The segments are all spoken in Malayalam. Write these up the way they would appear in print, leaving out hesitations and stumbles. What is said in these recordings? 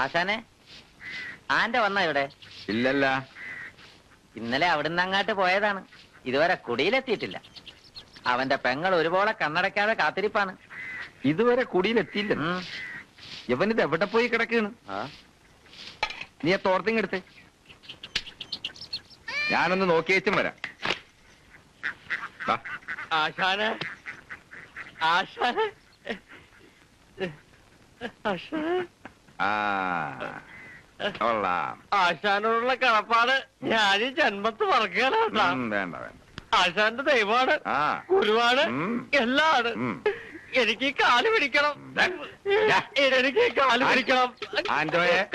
ആശാനെ, ആന്റെ വന്ന ഇവിടെ? ഇല്ലല്ല. ഇന്നലെ അവിടുന്ന് അങ്ങാട്ട് പോയതാണ്. ഇതുവരെ കുടിയിലെത്തിയിട്ടില്ല. അവന്റെ പെങ്ങൾ ഒരുപോലെ കണ്ണടയ്ക്കാതെ കാത്തിരിപ്പാണ്. ഇതുവരെ കുടിയിലെത്തിയില്ല. ഇവനിത് എവിടെ പോയി കിടക്കാണ്? നീ ആ തോർത്തിങ്ങെടുത്ത് ഞാനൊന്ന് നോക്കിയേച്ചും വരാം. ആശാനെ, ആശാനെ, ആശാനോടുള്ള കടപ്പാട് ഞാൻ ഈ ജന്മത്ത് മറക്കാനാ. വേണ്ട വേണ്ട. ആശാന്റെ ദൈവമാണ്, ഗുരുവാണ്, എല്ലാമാണ്. എനിക്ക് കാല് പിടിക്കണം, എനിക്ക് കാല് പിടിക്കണം.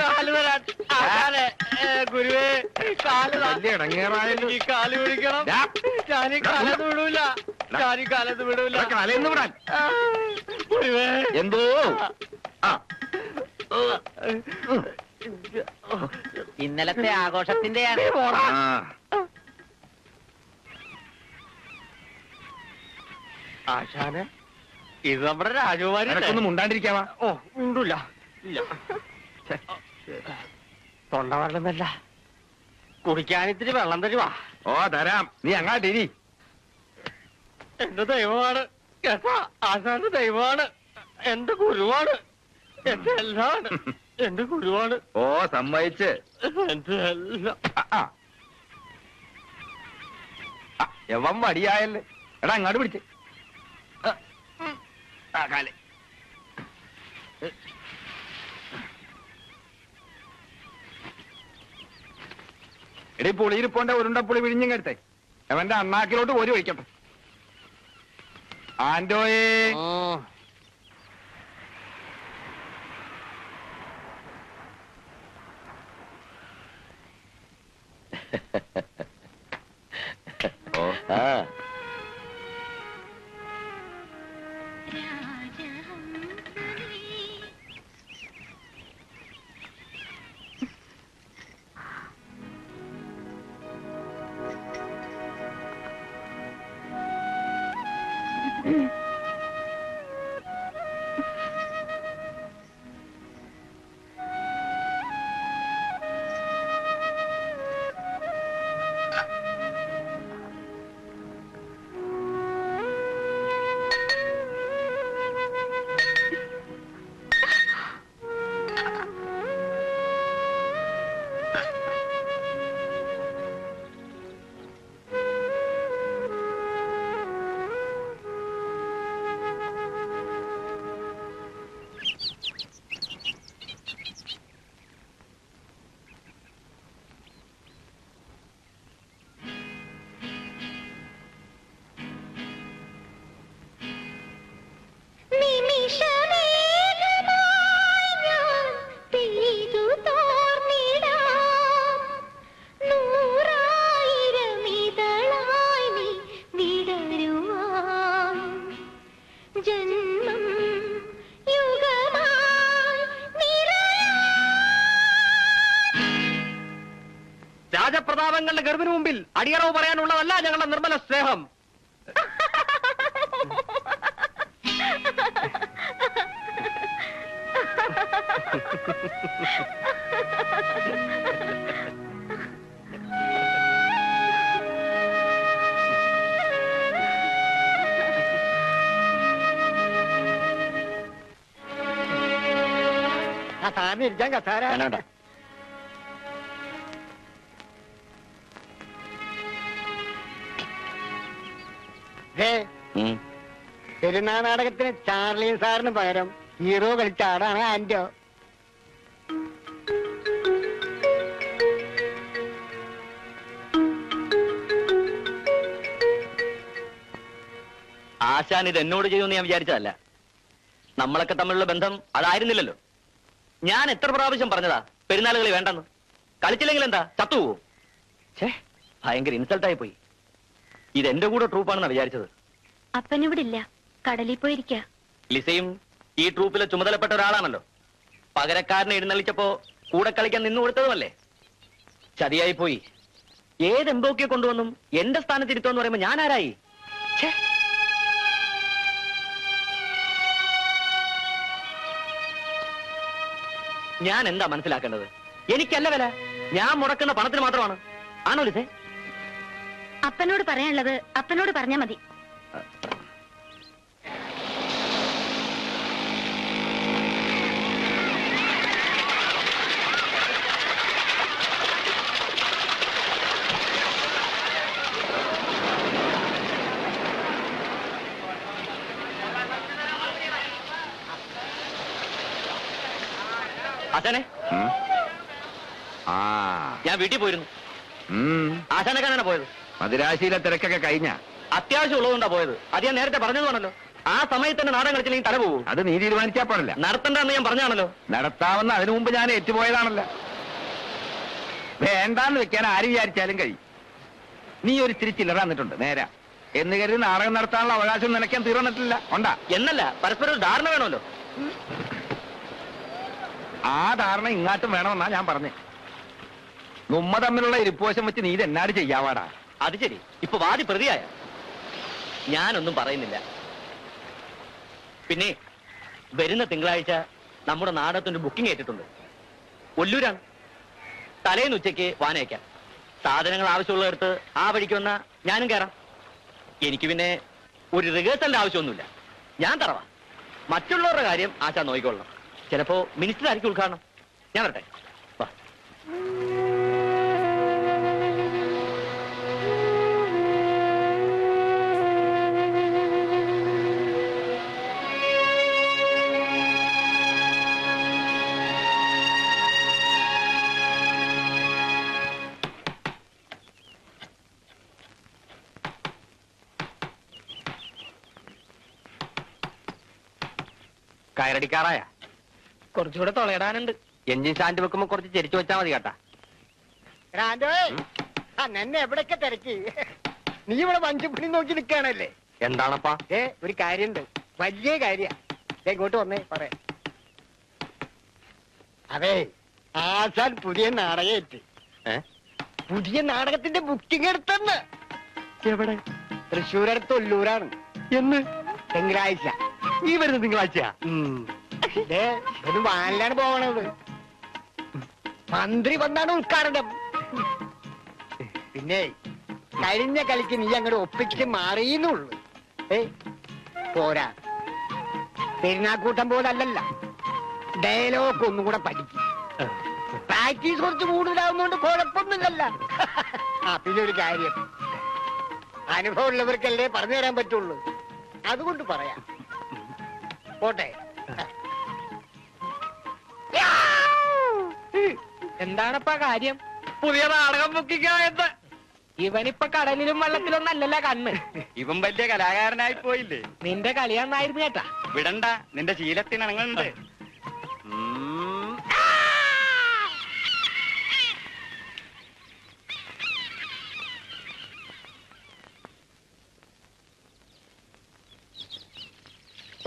കാല് തരാൻ ആശാനെ, ഗുരുവേ, കാല് എനിക്ക് കാല് പിടിക്കണം. ഞാനീ കാലത്ത് വിടൂല, ഞാനീ കാലത്ത് വിടൂല. കാലെന്ന് വിടാൻ ഗുരുവേ. എന്തോ ഇന്നലത്തെ ആഘോഷത്തിന്റെയാണ്. ആശാന്, ഇത് നമ്മുടെ രാജകുമാരി. ഒന്നും മുണ്ടാണ്ടിരിക്കാവാ. ഓ, ഉണ്ടില്ല, ഇല്ല. തൊണ്ട വെള്ളമല്ല, കുടിക്കാനിത്തിരി വെള്ളം തരുവാ. ഓ തരാം, നീ അങ്ങാട്ടിരി. എന്റെ ദൈവമാണ് കേട്ടാ, ആശാന്റെ ദൈവമാണ്, എന്റെ ഗുരുവാണ്, എന്റെ എല്ലാമാണ്, എന്റെ ഗുരുവാണ്. ഓ സമ്മതിച്ച്. എന്റെ എല്ലാം. എവൻ വടിയായല്ലേ. എടാ അങ്ങോട്ട് പിടിച്ച്. കാലേ എടീ, പുളിയിരിപ്പോണ്ട ഉരുണ്ടപ്പുളി വിഴിഞ്ഞെടുത്തേ അവന്റെ അണ്ണാക്കിലോട്ട് പോരി ഒഴിക്കട്ടെ. ആന്റോയേ, രാജപ്രതാപങ്ങളുടെ ഗർഭിന് മുമ്പിൽ അടിയറവ് പറയാനുള്ളതല്ല ഞങ്ങളുടെ നിർമ്മല സ്നേഹം. ഇരിക്കാൻ കസാര പെരുന്നാ നാടകത്തിന് ചാർലി സാറിന് പകരം ഹീറോ കളിച്ച ആടാണ് ആന്റോ. ആശാൻ ഇത് എന്നോട് ചെയ്യുമെന്ന് ഞാൻ വിചാരിച്ചതല്ല. നമ്മളൊക്കെ തമ്മിലുള്ള ബന്ധം അതായിരുന്നില്ലല്ലോ. ഞാൻ എത്ര പ്രാവശ്യം പറഞ്ഞതാ പെരുന്നാളുകളി വേണ്ടെന്ന്. കളിച്ചില്ലെങ്കിൽ എന്താ, ചത്തുപോവോ? ഭയങ്കര ഇൻസൾട്ടായി പോയി. ഇത് എന്റെ കൂടെ ട്രൂപ്പാണെന്നാ വിചാരിച്ചത്. അപ്പനിവിടെ ഇല്ല, കടലിൽ പോയിരിക്ക. ലിസയും ഈ ട്രൂപ്പിലെ ചുമതലപ്പെട്ട ഒരാളാണല്ലോ. പകരക്കാരനെ എഴുന്നള്ളിച്ചപ്പോ കൂടെ കളിക്കാൻ നിന്നു കൊടുത്തതുമല്ലേ. ചതിയായി പോയി. ഏതെന്തൊക്കെ കൊണ്ടുവന്നും എന്റെ സ്ഥാനത്തിരുത്തോന്ന് പറയുമ്പോ ഞാൻ ആരായി? ഞാൻ എന്താ മനസ്സിലാക്കേണ്ടത്? എനിക്കല്ല വില, ഞാൻ മുടക്കുന്ന പണത്തിന് മാത്രമാണ്. ആണോ ലിസേ? അപ്പനോട് പറയാനുള്ളത് അപ്പനോട് പറഞ്ഞാ മതി. ആശാനെ, ഉം. ആ ഞാൻ വീട്ടിൽ പോയിരുന്നു. ഉം. ആശാനെ കാണാനാ പോയത്. മദിരാശിയിലെ തിരക്കൊക്കെ കഴിഞ്ഞ അത്യാവശ്യം ഉള്ളതുകൊണ്ടാ പോയത്. അത് ഞാൻ നേരത്തെ പറഞ്ഞതുകൊണ്ടല്ലോ. ആ സമയത്ത് തന്നെ നാടകം കളിച്ചില്ലെങ്കിൽ തല പോകും. അത് നീ തീരുമാനിച്ചാ പാടില്ല. നടത്തണ്ടെന്ന് ഞാൻ പറഞ്ഞാണല്ലോ. നടത്താമെന്ന് അതിനു മുമ്പ് ഞാൻ ഏറ്റുപോയതാണല്ലോ. വേണ്ടാന്ന് വെക്കാൻ ആര് വിചാരിച്ചാലും കഴിയും. നീ ഒരു ഇത്തിരി ചില്ലറ തന്നിട്ടുണ്ട്, നേരാ. എന്ന് കരുതി നാടകം നടത്താനുള്ള അവകാശം നിനക്കാൻ തീർന്നിട്ടില്ല. ഉണ്ടാ എന്നല്ല, പരസ്പരം ഒരു ധാരണ വേണമല്ലോ. ആ ധാരണ ഇങ്ങാട്ടും വേണമെന്നാ ഞാൻ പറഞ്ഞേ. നമ്മ തമ്മിലുള്ള ഇരിപ്പോശം വെച്ച് നീ ഇതെന്നാട് ചെയ്യാവാടാ? അത് ശരി, ഇപ്പൊ വാദി പ്രതിയായ. ഞാനൊന്നും പറയുന്നില്ല. പിന്നെ വരുന്ന തിങ്കളാഴ്ച നമ്മുടെ നാടകത്തിന്റെ ബുക്കിംഗ് ഏറ്റിട്ടുണ്ട്. ഒല്ലൂരാണ്. തലേന്ന് ഉച്ചയ്ക്ക് വാനയക്കാം. സാധനങ്ങൾ ആവശ്യമുള്ളടുത്ത് ആ വഴിക്ക് വന്നാ ഞാനും കയറാം. എനിക്ക് പിന്നെ ഒരു റിഹേഴ്സലിന്റെ ആവശ്യമൊന്നുമില്ല. ഞാൻ തറവാ. മറ്റുള്ളവരുടെ കാര്യം ആശാ നോക്കിക്കൊള്ളണം. ചിലപ്പോ മിനിസ്റ്റർ ആയിരിക്കും ഉദ്ഘാടനം. ഞാൻ വരട്ടെ. വാ. കയറടിക്കാറായ? കുറച്ചുകൂടെ തുളയിടാനുണ്ട്. എഞ്ചിൻ സ്റ്റാൻഡ് വെക്കുമ്പോ കുറച്ച് ചെരിച്ചു വെച്ചാ മതി കേട്ടാ. നിന്നെ എവിടൊക്കെ തിരക്കി? നീ ഇവിടെ വഞ്ചിപ്പിടി നോക്കി നിൽക്കാണല്ലേ? എന്താണപ്പാ? ഒരു കാര്യണ്ട്, വലിയ കാര്യ. ഇങ്ങോട്ട് വന്നേ പറയാ. അതെ, ആശാൻ പുതിയ നാടകേറ്റ്. പുതിയ നാടകത്തിന്റെ ബുക്കിംഗ് എടുത്തെന്ന്. എവിടെ? തൃശ്ശൂരടുത്ത് ഒല്ലൂരാണ്. എന്ന്? തിങ്കളാഴ്ച. ഈ വരുന്ന തിങ്കളാഴ്ചയാ? ഒരു വാനിലാണ് പോകണത്. മന്ത്രി വന്നാണ് ഉദ്ഘാടനം. പിന്നെ കഴിഞ്ഞ കളിക്ക് നീ അങ്ങോട്ട് ഒപ്പിച്ച് മാറിയെന്നുള്ളു. പോരാ, പെരുന്നാക്കൂട്ടം പോലല്ലല്ല. ഡയലോഗ് ഒന്നും കൂടെ പഠിക്കും. പ്രാക്ടീസ് കുറച്ച് കൂടുതലാവുന്നോണ്ട് കുഴപ്പമൊന്നുമില്ലല്ല. പിന്നെ ഒരു കാര്യം, അനുഭവം ഉള്ളവർക്കല്ലേ പറഞ്ഞു തരാൻ പറ്റുള്ളൂ. അതുകൊണ്ട് പറയാം. പോട്ടെ. എന്താണപ്പാ കാര്യം? പുതിയ നാടകം ബുക്കിംഗ്. ഇവനിപ്പൊ കടലിലും വെള്ളത്തിലൊന്നും അല്ലല്ല കണ്ണ്. ഇവൻ വലിയ കലാകാരനായി പോയില്ലേ? നിന്റെ കളിയാന്നായിരുന്നു കേട്ടാ. വിടണ്ട, നിന്റെ ശീലത്തിനണങ്ങുന്നുണ്ട്.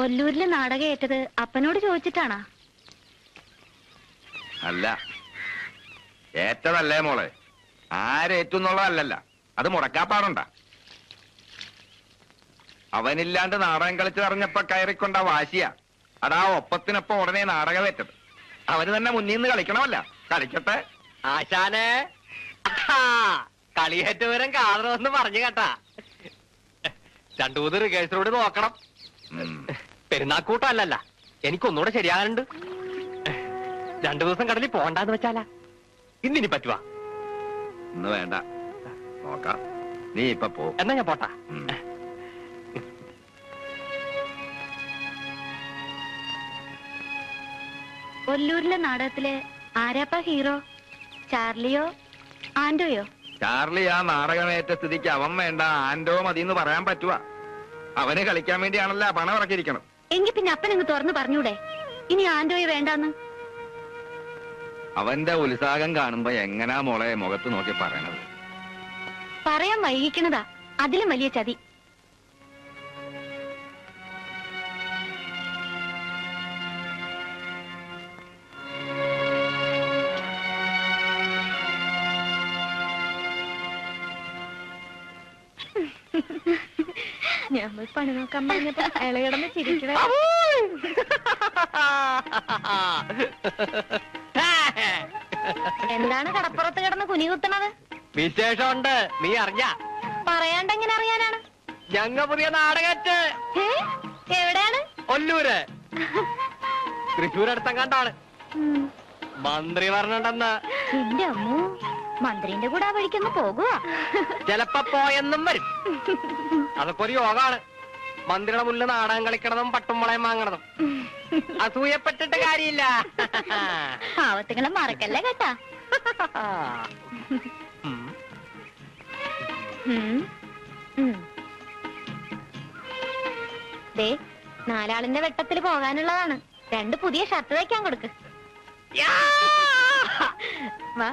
ഒല്ലൂരിലെ നാടകം ഏറ്റത് അപ്പനോട് ചോദിച്ചിട്ടാണാ? അല്ല, ഏറ്റതല്ലേ മോളെ. ആരേറ്റുന്നുള്ളതല്ലല്ല, അത് മുടക്കാപ്പാടുണ്ട. അവനില്ലാണ്ട് നാടകം കളിച്ചു പറഞ്ഞപ്പോ കയറിക്കൊണ്ട വാശിയാ. അതാ ഒപ്പത്തിനൊപ്പം ഉടനെ നാടകമേറ്റത്. അവന് തന്നെ മുന്നിൽ നിന്ന് കളിക്കണമല്ല. കളിക്കട്ടെ. ആശാനെ, കളിയേറ്റവരം കാണണമെന്ന് പറഞ്ഞു കേട്ടാ. രണ്ടു മൂന്ന് റിഹേഴ്സലോട് നോക്കണം. പെരുന്നാക്കൂട്ടമല്ലല്ല, എനിക്കൊന്നുകൂടെ ശരിയാകാനുണ്ട്. 2 ദിവസം കടലിൽ പോകണ്ടെന്ന് വെച്ചാലാ? ഇന്നിനി പറ്റുവാ? ഇന്ന് വേണ്ട, നോക്കാം. നീ ഇപ്പൊ പോ. എന്നാ ഞാൻ പോട്ടാ. ഒല്ലൂരിലെ നാടകത്തില് ആരാപ്പ ഹീറോ? ചാർലിയോ ആൻഡോയോ? ചാർലി ആ നാടകമേറ്റ സ്ഥിതിക്ക് അവൻ വേണ്ട, ആൻഡോ മതിന്ന് പറയാൻ പറ്റുവാ? അവന് കളിക്കാൻ വേണ്ടിയാണല്ലോ പണം ഇറക്കിയിരിക്കണം. എങ്കി പിന്നെ അപ്പനങ്ങ് തുറന്നു പറഞ്ഞൂടെ ഇനി ആൻഡോയെ വേണ്ടാന്ന്? അവന്റെ ഉത്സാഹം കാണുമ്പോ എങ്ങനാ മോളെ മുഖത്ത് നോക്കി പറയണത്? പറയാൻ വൈകിക്കണതാ അതിലും വലിയ ചതി. ഞമ്മൾ പണി നോക്കാൻ പറഞ്ഞപ്പോ അയാളെ കിടന്ന് ചിരിക്കണ. എന്താണ് കടപ്പുറത്ത് കിടന്ന് കുനികുത്തണത്? വിശേഷമുണ്ട്, നീ അറിഞ്ഞ? പറയാണ്ട് എങ്ങനെ അറിയാനാണ്? ഞങ്ങ പുതിയ നാടകറ്റ് ഏ? എവിടെയാണ്? ഒല്ലൂര്, തൃശ്ശൂർ അടുത്തങ്ങാണ്ടാണ്. ഉം. മന്ത്രി പറഞ്ഞിട്ടെന്ന്. എന്റെ അമ്മു, മന്ത്രിന്റെ കൂടെ ആ വഴിക്കൊന്ന് പോകുക. ചിലപ്പോ പോയെന്നും വരും. അതൊക്കെ ഒരു യോഗമാണ്. മന്ത്രിയുടെ മുന്നിൽ നാടകം കളിക്കണതും പട്ടുമ്പളയും വാങ്ങണതും. അസൂയപ്പെട്ടിട്ട് കാര്യമില്ല. പാവത്തുങ്ങളെ മറക്കല്ലേ കേട്ടാ. ഉം. ഉം. ഉം. ദേ, 4 ആളിന്റെ വെട്ടത്തിൽ പോകാനുള്ളതാണ്. 2 പുതിയ ഷർട്ട് തയ്ക്കാൻ കൊടുക്ക്. യാ! വാ.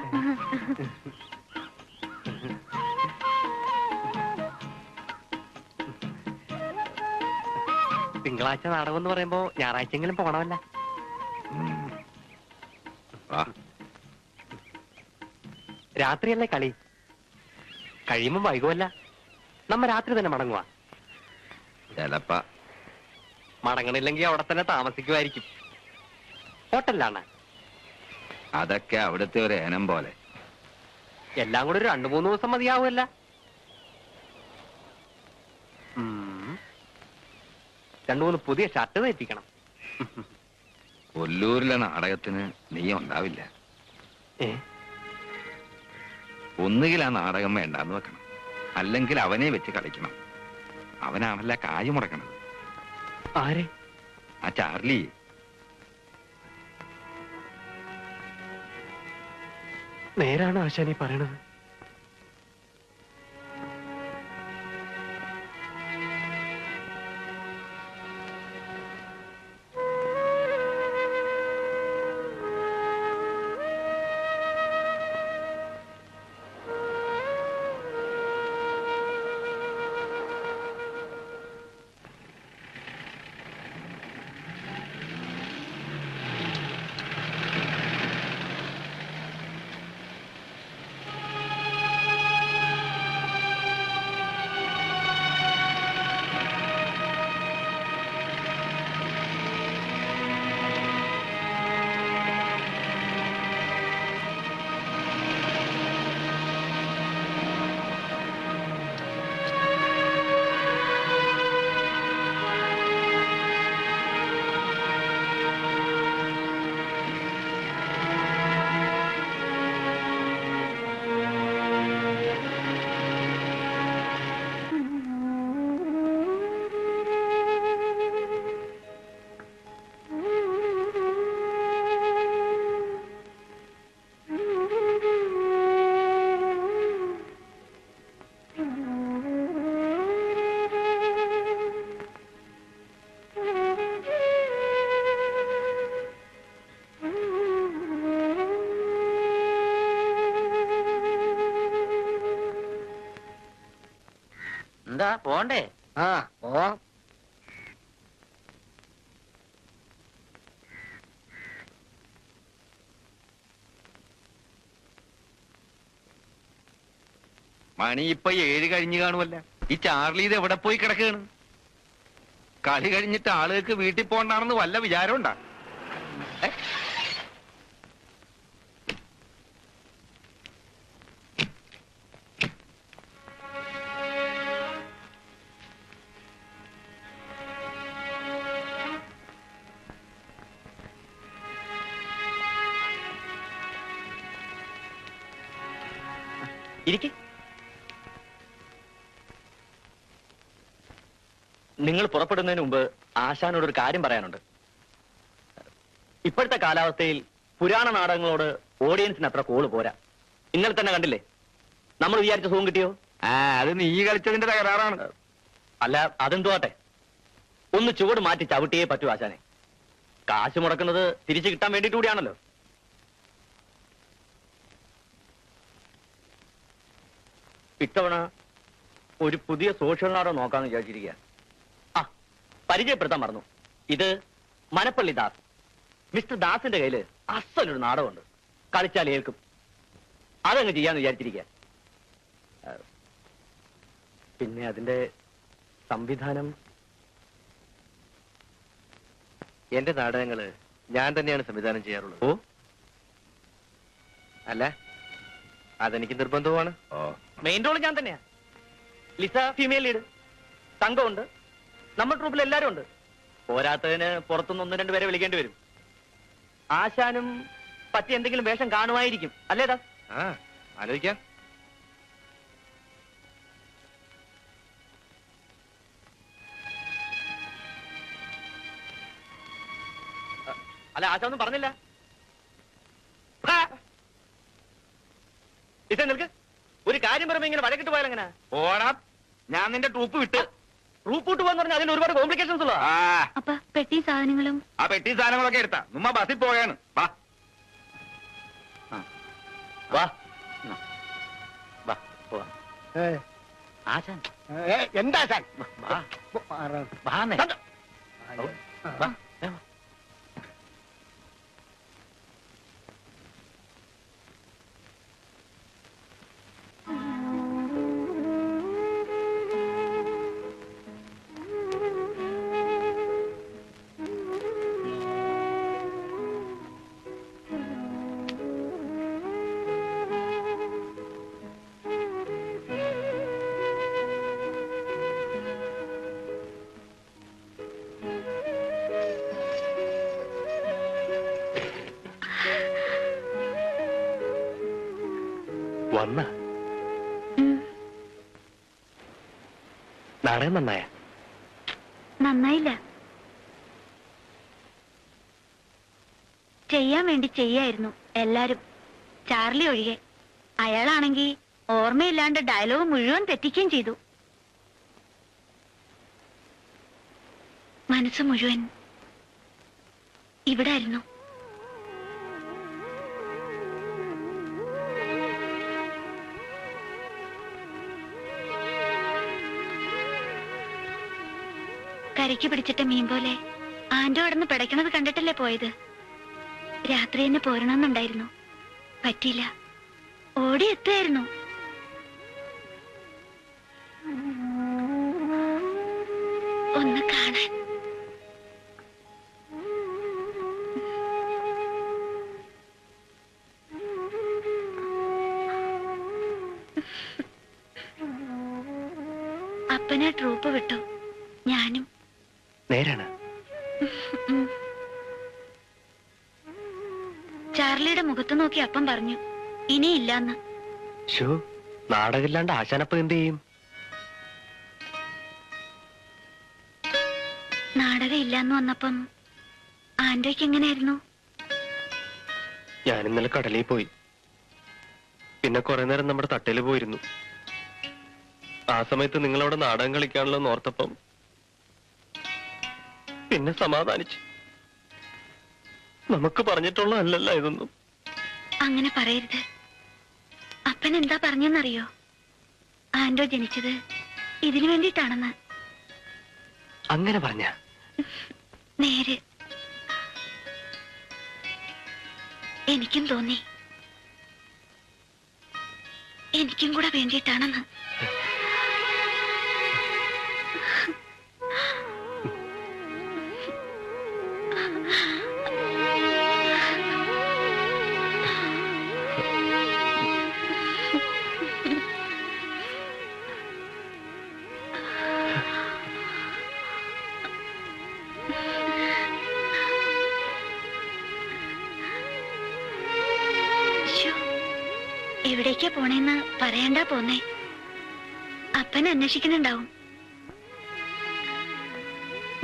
തിങ്കളാഴ്ച നാടകം എന്ന് പറയുമ്പോ ഞായറാഴ്ചയെങ്കിലും പോണമല്ല. രാത്രിയല്ലേ കളി? കഴിയുമ്പോ വൈകുമല്ല. നമ്മ രാത്രി തന്നെ മടങ്ങുക. ചെലപ്പ മടങ്ങണില്ലെങ്കിൽ അവിടെ തന്നെ താമസിക്കുമായിരിക്കും. ഹോട്ടലിലാണ്. അതൊക്കെ അവിടുത്തെ ഒരു ഏനം പോലെ. എല്ലാം കൂടെ ഒരു 2-3 ദിവസം മതിയാവുമല്ല. 2-3 പുതിയ ഷർട്ട് തയ്പ്പിക്കണം. കൊല്ലൂരിലെ നാടകത്തിന് നീ ഉണ്ടാവില്ല. ഏ? ഒന്നുകിൽ ആ നാടകം വേണ്ടാന്ന് വെക്കണം, അല്ലെങ്കിൽ അവനെ വെച്ച് കളിക്കണം. അവനാണല്ല കായ് മുടക്കണത്. ആരെ? ആ ചാർലി. നേരാണ് ആശാനീ പറയണത്. എന്താ പോണ്ടേ? ആ പോവാം. മണി ഇപ്പൊ 7 കഴിഞ്ഞു കാണുമല്ല. ഈ ചാർലി ഇത് എവിടെ പോയി കിടക്കുകയാണ്? കളി കഴിഞ്ഞിട്ട് ആളുകൾക്ക് വീട്ടിൽ പോകണ്ടാണെന്ന് വല്ല വിചാരം ഉണ്ടാ? ഇരിക്ക്. നിങ്ങൾ പുറപ്പെടുന്നതിന് മുമ്പ് ആശാനോട് ഒരു കാര്യം പറയാനുണ്ട്. ഇപ്പോഴത്തെ കാലാവസ്ഥയിൽ പുരാണ നാടകങ്ങളോട് ഓഡിയൻസിന് അത്ര കോള് പോരാ. ഇന്നലെ തന്നെ കണ്ടില്ലേ, നമ്മൾ വിചാരിച്ച സുഖം കിട്ടിയോ? അത് നീ കളിച്ചതിന്റെ തകരാറാണ്. അല്ല, അതെന്തുവാട്ടെ, ഒന്ന് ചുവട് മാറ്റി ചവിട്ടിയേ പറ്റൂ ആശാനെ. കാശ് മുടക്കുന്നത് തിരിച്ചു കിട്ടാൻ വേണ്ടിയിട്ട് കൂടിയാണല്ലോ. ഇത്തവണ ഒരു പുതിയ സോഷ്യൽ നാടകം നോക്കാന്ന് വിചാരിച്ചിരിക്കുക. ആ, പരിചയപ്പെടുത്താൻ മറന്നു. ഇത് മനപ്പള്ളി ദാസ്. മിസ്റ്റർ ദാസിന്റെ കയ്യില് അസലൊരു നാടകമുണ്ട്. കളിച്ചാൽ ഏൽക്കും. അതങ്ങ് ചെയ്യാന്ന് വിചാരിച്ചിരിക്കുക. പിന്നെ അതിന്റെ സംവിധാനം. എന്റെ നാടകങ്ങള് ഞാൻ തന്നെയാണ് സംവിധാനം ചെയ്യാറുള്ളത്. ഓ, അല്ല അതെനിക്ക് നിർബന്ധമാണ്. മെയിൻ റോൾ ഞാൻ തന്നെയാ. ലിസ ഫീമെയിൽ ലീഡ്, തങ്കമുണ്ട്, നമ്മുടെ ട്രൂപ്പിൽ എല്ലാരും ഉണ്ട്. പോരാത്തതിന് പുറത്തുനിന്ന് 1-2 പേരെ വിളിക്കേണ്ടി വരും. ആശാനും പറ്റി എന്തെങ്കിലും വേഷം കാണുമായിരിക്കും അല്ലേതാ? ആ ആലോചിക്കാം. അല്ല, ആശാ ഒന്നും പറഞ്ഞില്ല. ലിസ നിൽക്ക്. ഒരു കാര്യം പറയുമ്പോ ഇങ്ങനെ വഴക്കിട്ട് പോയാലെങ്ങനെ? ഓടാ, ഞാൻ നിന്റെ ട്രൂപ്പ് വിട്ട്. ട്രൂപ്പ് വിട്ട് പോകാന്ന് പറഞ്ഞാൽ അതിൽ ഒരുപാട് കോംപ്ലിക്കേഷൻസ് ഉള്ള. ആ അപ്പ പെട്ടി സാധനങ്ങളും ആ പെട്ടി സാധനങ്ങളൊക്കെ എടുത്താ നമ്മ ബസ്സിൽ പോയാണ്. വാ വാ വാ പോവാം. ആശാൻ എന്താ സാർ വാ വാന്നേ. വാ. വന്ന നാടകം നന്നായ? നന്നായില്ല. ചെയ്യാൻ വേണ്ടി ചെയ്യായിരുന്നു എല്ലാരും, ചാർലി ഒഴികെ. അയാളാണെങ്കി ഓർമ്മയില്ലാണ്ട് ഡയലോഗ് മുഴുവൻ തെറ്റിക്കുകയും ചെയ്തു. മനസ്സ് മുഴുവൻ ഇവിടെ ആയിരുന്നു. കരയ്ക്ക് പിടിച്ചിട്ട മീൻ പോലെ ആൻഡോ കിടന്ന് പിടയ്ക്കണത് കണ്ടിട്ടല്ലേ പോയത്. രാത്രി തന്നെ പോരണമെന്നുണ്ടായിരുന്നു, പറ്റിയില്ല. ഓടി എത്തുമായിരുന്നു. ഒന്ന് കാണാൻ. അപ്പനെ ട്രൂപ്പ് വിട്ടു, ഞാനും. നേരാണ്. ചാർലിയുടെ മുഖത്ത് നോക്കി അപ്പം പറഞ്ഞു ഇനിയില്ലാന്ന്. നാടകമില്ലാണ്ട് ആശാനപ്പം എന്ത് ചെയ്യും? നാടകം ഇല്ലാന്ന് വന്നപ്പം ആൻഡോയ്ക്ക് എങ്ങനെയായിരുന്നു? ഞാൻ ഇന്നലെ കടലിൽ പോയി, പിന്നെ കുറെ നേരം നമ്മുടെ തട്ടയിൽ പോയിരുന്നു. ആ സമയത്ത് നിങ്ങളവിടെ നാടകം കളിക്കാണല്ലോ ഓർത്തപ്പം പിന്നെ സമാധാനിച്ചു. നമുക്ക് പറഞ്ഞിട്ടുള്ളതല്ലല്ലോ ഇതൊന്നും. അങ്ങനെ പറയരുത്. അപ്പൻ എന്താ പറഞ്ഞെന്നറിയോ? ആൻഡോ ജനിച്ചത് ഇതിനു വേണ്ടിയിട്ടാണെന്ന്. അങ്ങനെ പറഞ്ഞ നേര്. എനിക്കും തോന്നി എനിക്കും കൂടെ വേണ്ടിയിട്ടാണെന്ന്. എവിടേക്കാ പോണേന്ന് പറയണ്ടാ പോന്നേ. അപ്പനെ അന്വേഷിക്കുന്നുണ്ടാവും.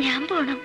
ഞാൻ പോണം.